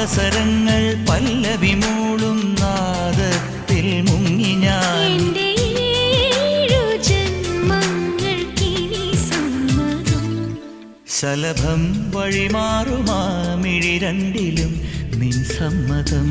അവസരങ്ങൾ പല്ലവി മൂളും നാദത്തിൽ മുങ്ങി ഞാൻ. ശലഭം വഴിമാറുമാ മിഴി രണ്ടിലും നിൻ സമ്മതം.